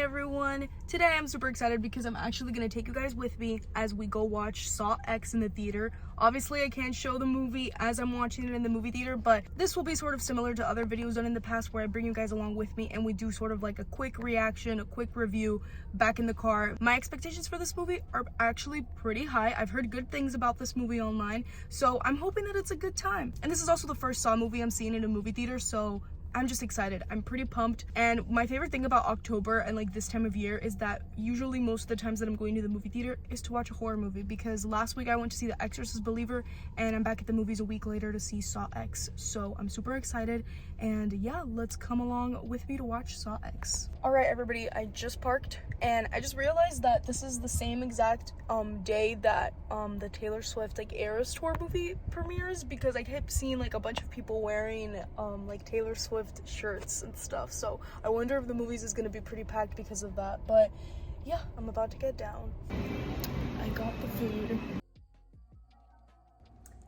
Hi everyone! Today I'm super excited because I'm actually going to take you guys with me as we go watch Saw X in the theater. Obviously I can't show the movie as I'm watching it in the movie theater, but this will be sort of similar to other videos done in the past where I bring you guys along with me and we do sort of like a quick reaction, a quick review back in the car. My expectations for this movie are actually pretty high. I've heard good things about this movie online, so I'm hoping that it's a good time. And this is also the first Saw movie I'm seeing in a movie theater, so I'm just excited. I'm pretty pumped. And my favorite thing about October and like this time of year is that usually most of the times that I'm going to the movie theater is to watch a horror movie, because last week I went to see The Exorcist Believer and I'm back at the movies a week later to see Saw X. So I'm super excited, and yeah, let's come along with me to watch Saw X. All right, everybody, I just parked and I just realized that this is the same exact day that the Taylor Swift like Eras Tour movie premieres, because I kept seeing like a bunch of people wearing like Taylor Swift shirts and stuff, so I wonder if the movies is gonna be pretty packed because of that. But yeah, I'm about to get down. I got the food.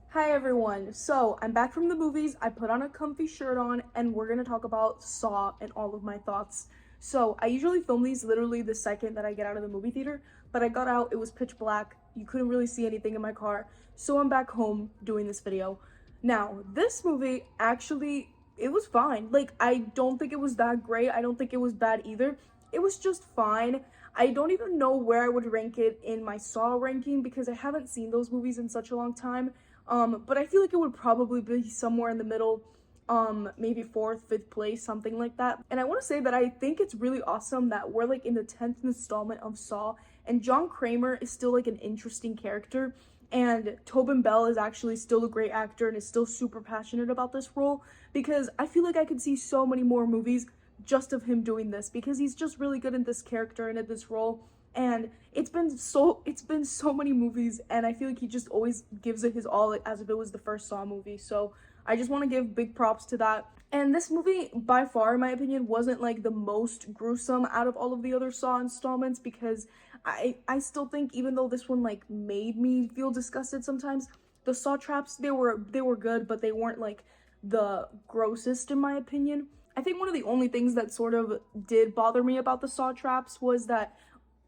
Hi everyone, so I'm back from the movies. I put on a comfy shirt on and we're gonna talk about Saw and all of my thoughts. So I usually film these literally the second that I get out of the movie theater, but I got out, it was pitch black, you couldn't really see anything in my car, so I'm back home doing this video. Now, this movie actually, it was fine. Like, I don't think it was that great. I don't think it was bad either. It was just fine. I don't even know where I would rank it in my Saw ranking because I haven't seen those movies in such a long time. But I feel like it would probably be somewhere in the middle, maybe 4th, 5th place, something like that. And I want to say that I think it's really awesome that we're like in the 10th installment of Saw, and John Kramer is still like an interesting character, and Tobin Bell is actually still a great actor and is still super passionate about this role, because I feel like I could see so many more movies just of him doing this, because he's just really good in this character and in this role. And it's been so many movies, and I feel like he just always gives it his all as if it was the first Saw movie. So I just want to give big props to that. And this movie, by far, in my opinion, wasn't like the most gruesome out of all of the other Saw installments, because I still think, even though this one like made me feel disgusted sometimes, the Saw traps, they were good, but they weren't like the grossest in my opinion. I think one of the only things that sort of did bother me about the Saw traps was that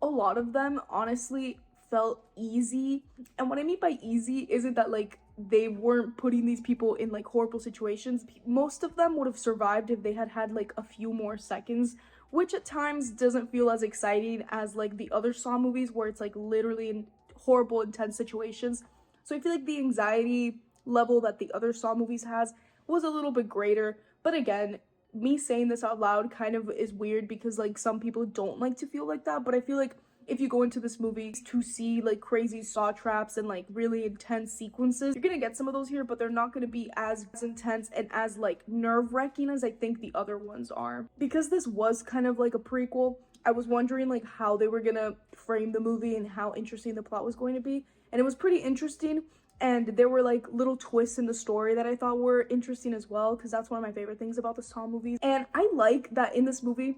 a lot of them honestly felt easy. And what I mean by easy isn't that like they weren't putting these people in like horrible situations. Most of them would have survived if they had had like a few more seconds, which at times doesn't feel as exciting as like the other Saw movies where it's like literally in horrible, intense situations. So I feel like the anxiety level that the other Saw movies has was a little bit greater. But again, me saying this out loud kind of is weird because like some people don't like to feel like that, but I feel like if you go into this movie to see like crazy Saw traps and like really intense sequences, you're gonna get some of those here, but they're not gonna be as intense and as like nerve-wracking as I think the other ones are. Because this was kind of like a prequel, I was wondering like how they were gonna frame the movie and how interesting the plot was going to be, and it was pretty interesting. And there were like little twists in the story that I thought were interesting as well, because that's one of my favorite things about the Saw movies. And I like that in this movie,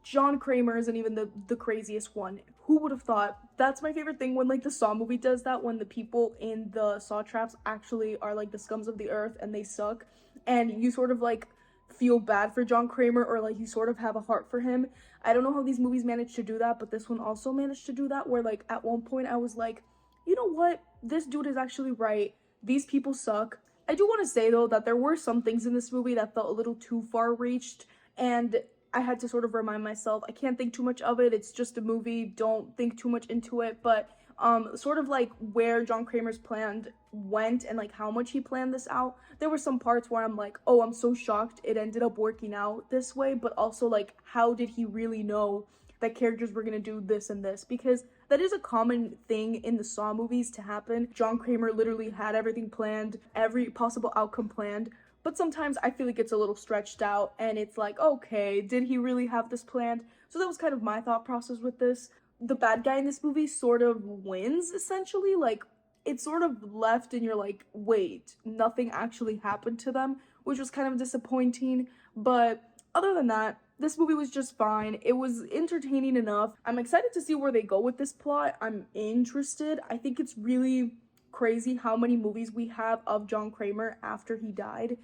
John Kramer isn't even the craziest one. Who would have thought? That's my favorite thing when like the Saw movie does that, when the people in the Saw traps actually are like the scums of the earth and they suck, and you sort of like feel bad for John Kramer, or like you sort of have a heart for him. I don't know how these movies managed to do that, but this one also managed to do that, where like at one point I was like, you know what, this dude is actually right, these people suck. I do want to say though that there were some things in this movie that felt a little too far reached, and I had to sort of remind myself, I can't think too much of it, it's just a movie, don't think too much into it. But sort of like where John Kramer's plan went and like how much he planned this out, there were some parts where I'm like, oh, I'm so shocked it ended up working out this way, but also like, how did he really know that characters were gonna do this and this? Because that is a common thing in the Saw movies to happen. John Kramer literally had everything planned, every possible outcome planned, but sometimes I feel like it's a little stretched out and it's like, okay, did he really have this planned? So that was kind of my thought process with this. The bad guy in this movie sort of wins, essentially. Like, it's sort of left and you're like, wait, nothing actually happened to them, which was kind of disappointing. But other than that, this movie was just fine. It was entertaining enough. I'm excited to see where they go with this plot. I'm interested. I think it's really crazy how many movies we have of John Kramer after he died.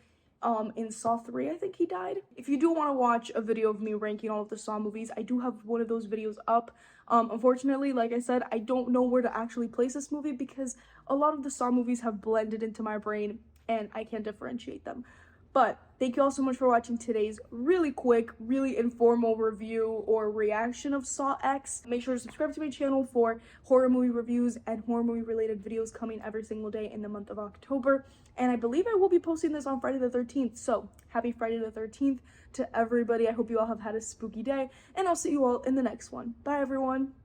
In Saw 3, I think he died. If you do want to watch a video of me ranking all of the Saw movies, I do have one of those videos up. Unfortunately, like I said, I don't know where to actually place this movie because a lot of the Saw movies have blended into my brain and I can't differentiate them. But thank you all so much for watching today's really quick, really informal review or reaction of Saw X. Make sure to subscribe to my channel for horror movie reviews and horror movie related videos coming every single day in the month of October. And I believe I will be posting this on Friday the 13th. So happy Friday the 13th to everybody. I hope you all have had a spooky day and I'll see you all in the next one. Bye everyone.